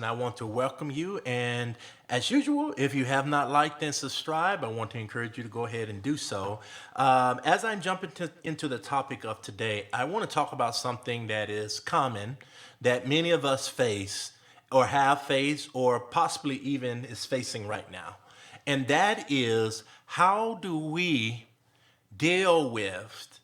I want to welcome you. And as usual, if you have not liked and subscribed, I want to encourage you to go ahead and do so. As I'm jumping into the topic of today, I want to talk about something that is common that many of us face or have faced or possibly even is facing right now. And that is, how do we deal with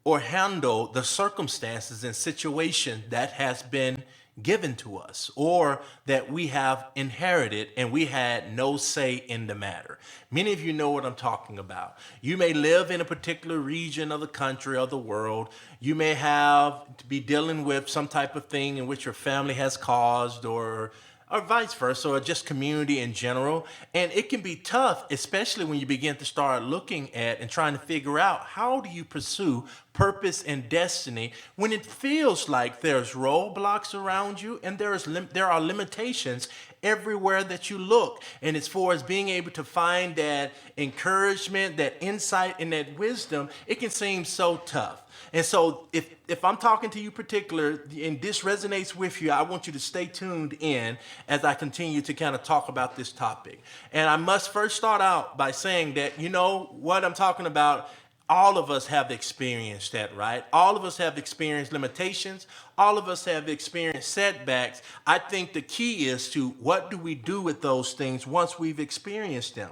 or handle the circumstances and situation that has been given to us or that we have inherited and we had no say in the matter. Many of you know what I'm talking about. You may live in a particular region of the country or the world. You may have to be dealing with some type of thing in which your family has caused or vice versa, or just community in general. And it can be tough, especially when you begin to start looking at and trying to figure out how do you pursue purpose and destiny when it feels like there's roadblocks around you and there are limitations everywhere that you look. And as far as being able to find that encouragement, that insight, and that wisdom, it can seem so tough. And so if I'm talking to you particular and this resonates with you, I want you to stay tuned in as I continue to kind of talk about this topic. And I must first start out by saying that, you know, what I'm talking about, all of us have experienced that, right? All of us have experienced limitations. All of us have experienced setbacks. I think the key is to what do we do with those things once we've experienced them?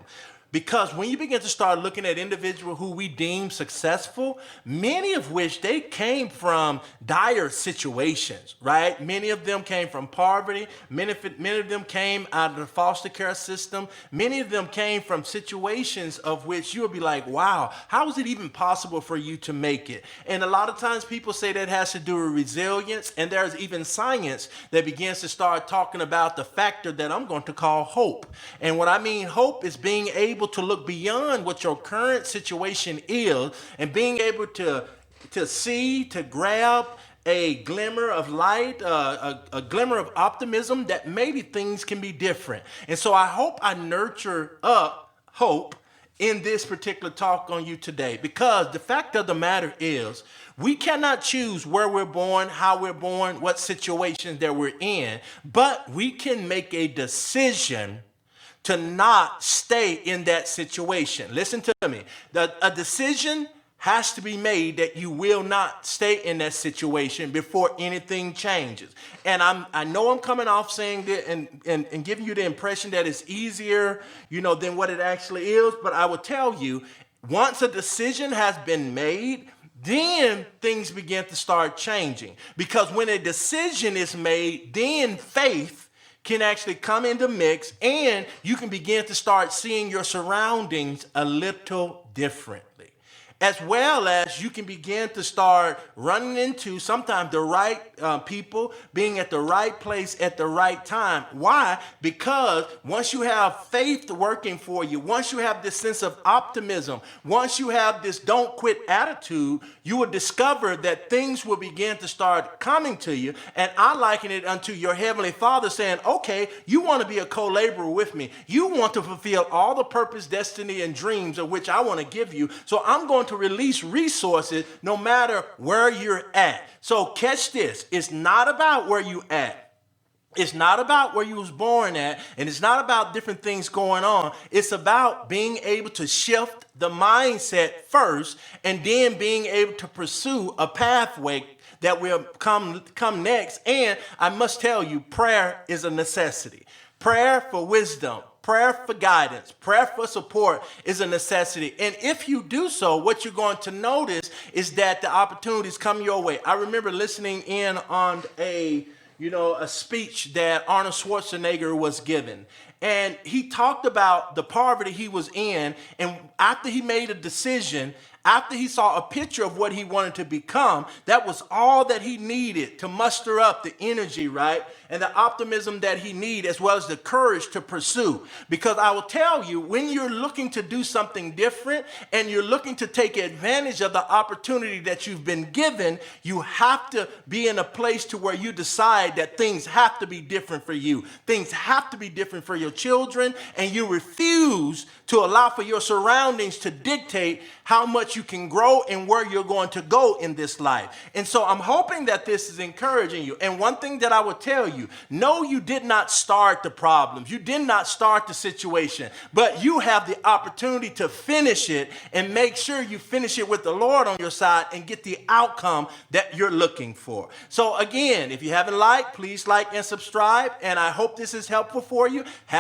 Because when you begin to start looking at individuals who we deem successful, many of which they came from dire situations, right? Many of them came from poverty. Many of them came out of the foster care system. Many of them came from situations of which you'll be like, wow, how is it even possible for you to make it? And a lot of times people say that has to do with resilience. And there's even science that begins to start talking about the factor that I'm going to call hope. And what I mean hope is being able to look beyond what your current situation is and being able to see, to grab a glimmer of light, a glimmer of optimism that maybe things can be different. And so I hope I nurture up hope in this particular talk on you today, because the fact of the matter is we cannot choose where we're born, how we're born, what situations that we're in, but we can make a decision to not stay in that situation. Listen to me. A decision has to be made that you will not stay in that situation before anything changes. And I know I'm coming off saying that and giving you the impression that it's easier, than what it actually is. But I will tell you, once a decision has been made, then things begin to start changing. Because when a decision is made, then faith can actually come into mix, and you can begin to start seeing your surroundings a little differently. As well as you can begin to start running into sometimes the right people, being at the right place at the right time. Why? Because once you have faith working for you, once you have this sense of optimism, once you have this don't quit attitude, you will discover that things will begin to start coming to you. And I liken it unto your heavenly Father saying, okay, you want to be a co-laborer with me. You want to fulfill all the purpose, destiny, and dreams of which I want to give you. So I'm going to release resources no matter where you're at. So catch this. It's not about where you at. It's not about where you was born at, and it's not about different things going on. It's about being able to shift the mindset first and then being able to pursue a pathway that will come next. And I must tell you, prayer is a necessity. Prayer for wisdom, prayer for guidance, prayer for support is a necessity. And if you do so, what you're going to notice is that the opportunities come your way. I remember listening in on a speech that Arnold Schwarzenegger was given. And he talked about the poverty he was in. And after he made a decision, after he saw a picture of what he wanted to become, that was all that he needed to muster up the energy, right? And the optimism that he needed, as well as the courage to pursue. Because I will tell you, when you're looking to do something different and you're looking to take advantage of the opportunity that you've been given, you have to be in a place to where you decide that things have to be different for you. Things have to be different for your your children, and you refuse to allow for your surroundings to dictate how much you can grow and where you're going to go in this life. And so I'm hoping that this is encouraging you. And one thing that I would tell you, no, you did not start the problems. You did not start the situation, but you have the opportunity to finish it and make sure you finish it with the Lord on your side and get the outcome that you're looking for. So again, if you haven't liked, please like and subscribe. And I hope this is helpful for you. Have